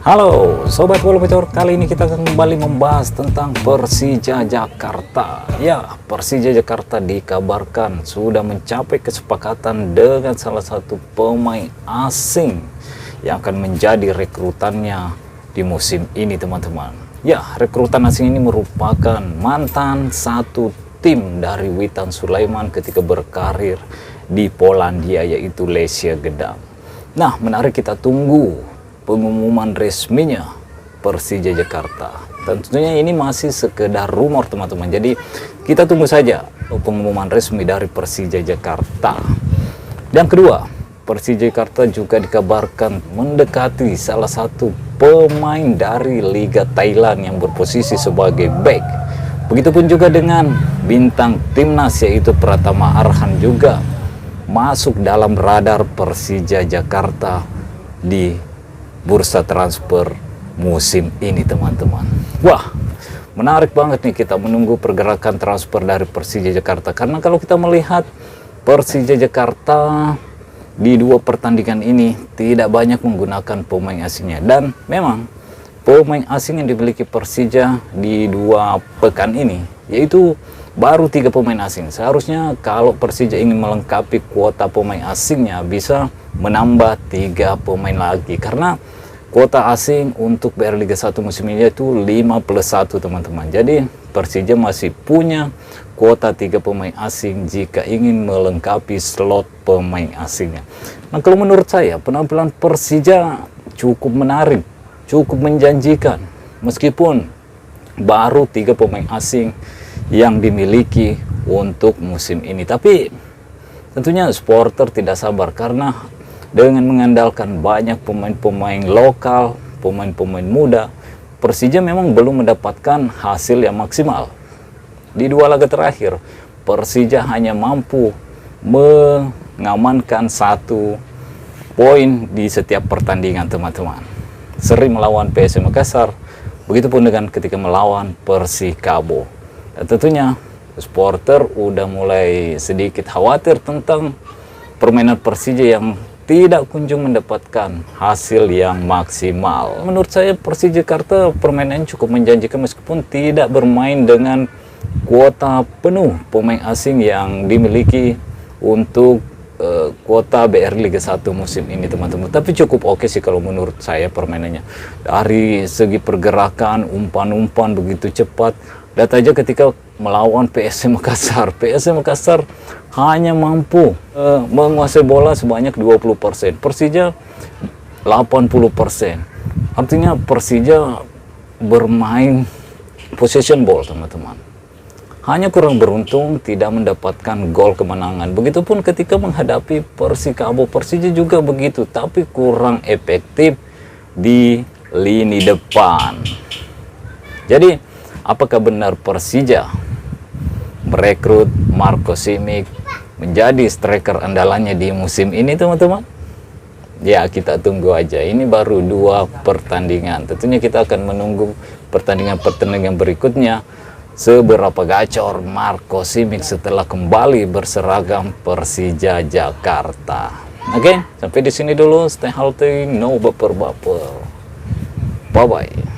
Halo Sobat Bola Bocor, kali ini kita akan kembali membahas tentang Persija Jakarta. Ya, Persija Jakarta dikabarkan sudah mencapai kesepakatan dengan salah satu pemain asing yang akan menjadi rekrutannya di musim ini, teman-teman. Ya, rekrutan asing ini merupakan mantan satu tim dari Witan Sulaiman ketika berkarir di Polandia, yaitu Lesia Gedang. Nah, menarik, kita tunggu pengumuman resminya Persija Jakarta. Tentunya ini masih sekedar rumor, teman-teman. Jadi kita tunggu saja pengumuman resmi dari Persija Jakarta. Dan kedua, Persija Jakarta juga dikabarkan mendekati salah satu pemain dari Liga Thailand yang berposisi sebagai back. Begitupun juga dengan bintang timnas yaitu Pratama Arhan juga masuk dalam radar Persija Jakarta di bursa transfer musim ini, teman-teman. Wah, menarik banget nih kita menunggu pergerakan transfer dari Persija Jakarta, karena kalau kita melihat Persija Jakarta di dua pertandingan ini tidak banyak menggunakan pemain asingnya, dan memang pemain asing yang dimiliki Persija di dua pekan ini yaitu baru 3 pemain asing. Seharusnya kalau Persija ingin melengkapi kuota pemain asingnya bisa menambah 3 pemain lagi, karena kuota asing untuk BR Liga 1 musim ini itu 5+1, teman-teman. Jadi Persija masih punya kuota 3 pemain asing jika ingin melengkapi slot pemain asingnya. Nah, kalau menurut saya penampilan Persija cukup menarik, cukup menjanjikan, meskipun baru 3 pemain asing yang dimiliki untuk musim ini. Tapi tentunya supporter tidak sabar, karena dengan mengandalkan banyak pemain-pemain lokal, pemain-pemain muda, Persija memang belum mendapatkan hasil yang maksimal. Di 2 laga terakhir, Persija hanya mampu mengamankan 1 poin di setiap pertandingan, teman-teman. Sering melawan PSM Makassar, begitupun dengan ketika melawan Persikabo. Dan tentunya supporter udah mulai sedikit khawatir tentang permainan Persija yang tidak kunjung mendapatkan hasil yang maksimal. Menurut saya Persija Jakarta permainannya cukup menjanjikan meskipun tidak bermain dengan kuota penuh pemain asing yang dimiliki untuk kuota BR Liga 1 musim ini, teman-teman. Tapi cukup oke sih kalau menurut saya permainannya. Dari segi pergerakan, umpan-umpan begitu cepat. Lihat aja ketika melawan PSM Makassar. PSM Makassar hanya mampu menguasai bola sebanyak 20%. Persija 80%. Artinya Persija bermain possession ball, teman-teman. Hanya kurang beruntung tidak mendapatkan gol kemenangan. Begitupun ketika menghadapi Persikabo, Persija juga begitu, tapi kurang efektif di lini depan. Jadi, apakah benar Persija merekrut Marco Simic menjadi striker andalannya di musim ini, teman-teman? Ya, kita tunggu aja. Ini baru 2 pertandingan. Tentunya kita akan menunggu pertandingan-pertandingan berikutnya. Seberapa gacor Marco Simic setelah kembali berseragam Persija Jakarta. Oke, sampai di sini dulu. Stay healthy, no baper-baper. Bye-bye.